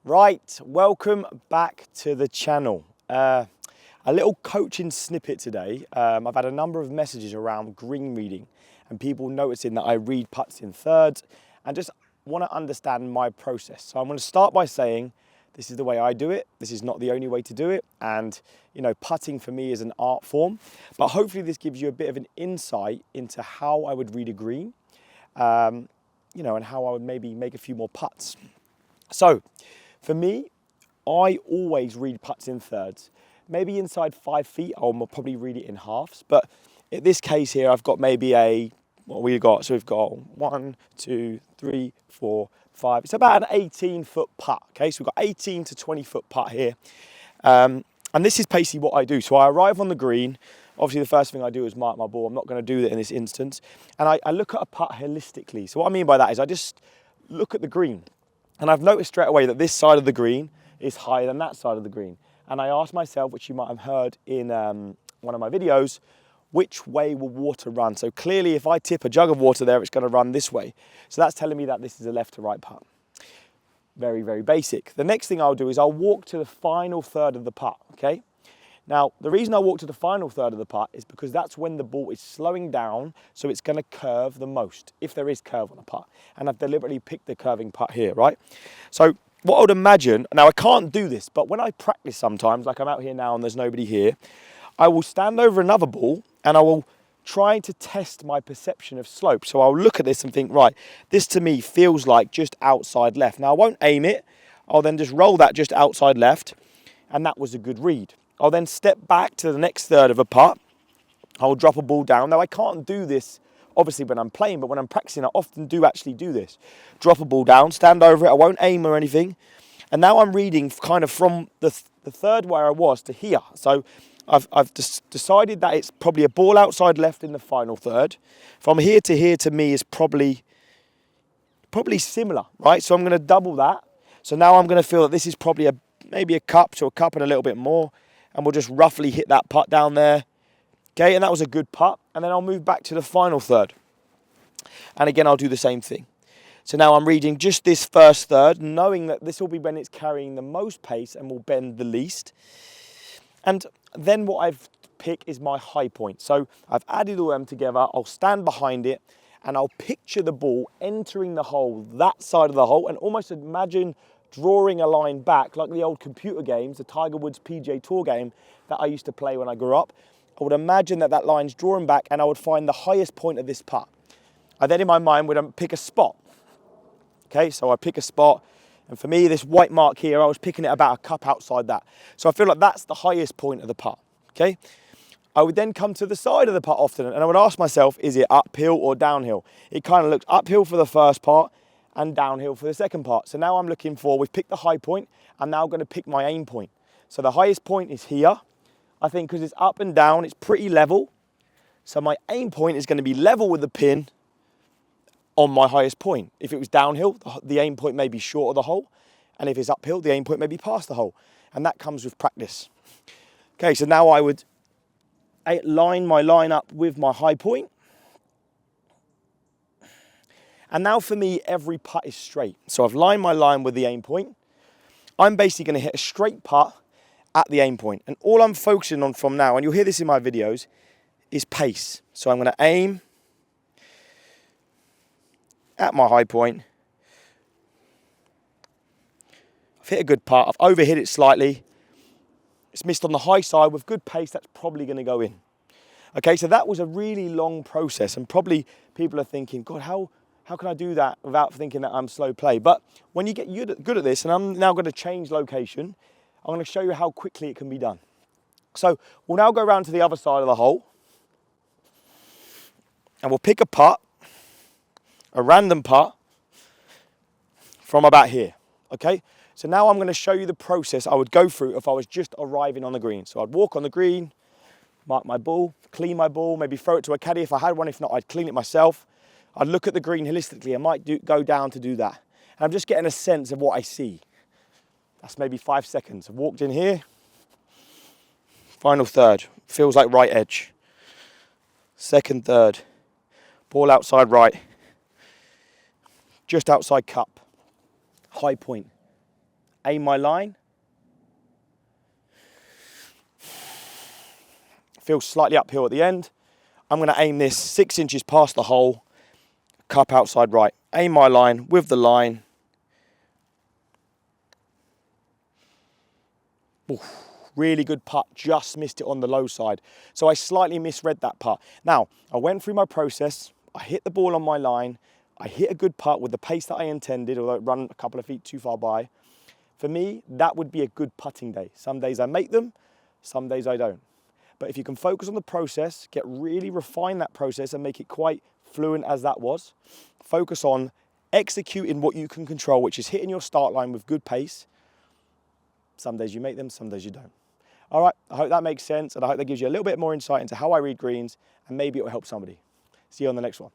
Right, welcome back to the channel. A little coaching snippet today. I've had a number of messages around green reading and people noticing that I read putts in thirds and just want to understand my process. So I'm going to start by saying this is the way I do it. This is not the only way to do it. And, you know, putting for me is an art form. But hopefully this gives you a bit of an insight into how I would read a green, and how I would maybe make a few more putts. So, for me, I always read putts in thirds. Maybe inside 5 feet, I'll probably read it in halves. But in this case here, I've got maybe what we got? So we've got 1, 2, 3, 4, 5. It's about an 18-foot putt, okay? So we've got 18 to 20-foot putt here. And this is basically what I do. So I arrive on the green. Obviously, the first thing I do is mark my ball. I'm not going to do that in this instance. And I look at a putt holistically. So what I mean by that is I just look at the green. And I've noticed straight away that this side of the green is higher than that side of the green. And I ask myself, which you might have heard in one of my videos, which way will water run? So clearly, if I tip a jug of water there, it's going to run this way. So that's telling me that this is a left to right putt. Very, very basic. The next thing I'll do is I'll walk to the final third of the putt, okay? Now, the reason I walk to the final third of the putt is because that's when the ball is slowing down, so it's going to curve the most, if there is curve on a putt. And I've deliberately picked the curving putt here, right? So what I would imagine, now I can't do this, but when I practice sometimes, like I'm out here now and there's nobody here, I will stand over another ball and I will try to test my perception of slope. So I'll look at this and think, right, this to me feels like just outside left. Now I won't aim it, I'll then just roll that just outside left, and that was a good read. I'll then step back to the next third of a putt. I'll drop a ball down. Now, I can't do this, obviously, when I'm playing, but when I'm practicing, I often do actually do this. Drop a ball down, stand over it. I won't aim or anything. And now I'm reading kind of from the third where I was to here. So I've decided that it's probably a ball outside left in the final third. From here to me is probably similar, right? So I'm going to double that. So now I'm going to feel that this is probably maybe a cup to a cup and a little bit more. And we'll just roughly hit that putt down there. Okay, and that was a good putt. And then I'll move back to the final third. And again, I'll do the same thing. So now I'm reading just this first third, knowing that this will be when it's carrying the most pace and will bend the least. And then what I've picked is my high point. So I've added all them together. I'll stand behind it and I'll picture the ball entering the hole, that side of the hole, and almost imagine drawing a line back like the old computer games, the Tiger Woods PGA Tour game that I used to play when I grew up. I would imagine that line's drawing back and I would find the highest point of this putt. I then in my mind would pick a spot. Okay, so I pick a spot, and for me this white mark here, I was picking it about a cup outside that. So I feel like that's the highest point of the putt. Okay, I would then come to the side of the putt often and I would ask myself, is it uphill or downhill? It kind of looks uphill for the first part and downhill for the second part. So now I'm looking for, we've picked the high point, I'm now going to pick my aim point. So the highest point is here. I think because it's up and down, it's pretty level. So my aim point is going to be level with the pin on my highest point. If it was downhill, the aim point may be short of the hole. And if it's uphill, the aim point may be past the hole. And that comes with practice. Okay, so now I would line my line up with my high point. And now for me, every putt is straight. So I've lined my line with the aim point. I'm basically going to hit a straight putt at the aim point. And all I'm focusing on from now, and you'll hear this in my videos, is pace. So I'm going to aim at my high point. I've hit a good putt. I've overhit it slightly. It's missed on the high side with good pace. That's probably going to go in. Okay, so that was a really long process. And probably people are thinking, God, how can I do that without thinking that I'm slow play? But when you get good at this, and I'm now going to change location, I'm going to show you how quickly it can be done. So we'll now go around to the other side of the hole. And we'll pick a putt, a random putt, from about here. Okay? So now I'm going to show you the process I would go through if I was just arriving on the green. So I'd walk on the green, mark my ball, clean my ball, maybe throw it to a caddy if I had one. If not, I'd clean it myself. I'd look at the green holistically. I might go down to do that. And I'm just getting a sense of what I see. That's maybe 5 seconds. I've walked in here. Final third. Feels like right edge. Second third. Ball outside right. Just outside cup. High point. aim my line. Feels slightly uphill at the end. I'm going to aim this 6 inches past the hole, cup outside right. Aim my line with the line. Oof, really good putt, just missed it on the low side. So I slightly misread that putt. Now, I went through my process, I hit the ball on my line, I hit a good putt with the pace that I intended, although it ran a couple of feet too far by. For me, that would be a good putting day. Some days I make them, some days I don't. But if you can focus on the process, really refine that process and make it quite fluent as that was, focus on executing what you can control, which is hitting your start line with good pace. Some days you make them, some days you don't. All right, I hope that makes sense, and I hope that gives you a little bit more insight into how I read greens, and maybe it will help somebody. See you on the next one.